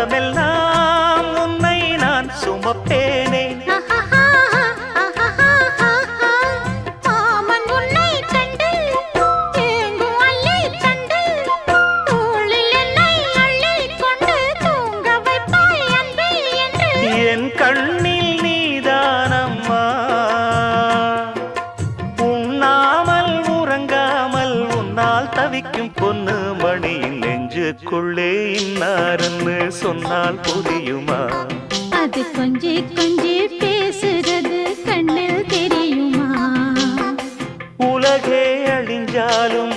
காலமெல்லாம் உன்னை நான் சுமப்பேனே. என் கண்ணில் நீதானம்மா, உண்ணாமல் உறங்காமல் உன்னால் தவிக்கும் பொண்ணு மணியின் நெஞ்சுக்குள்ளே இன்னாருன்னு சொன்னால் புரியுமா? அது கொஞ்சி கொஞ்சி பேசுறது கண்ணில் தெரியுமா? உலகே அழிஞ்சாலும்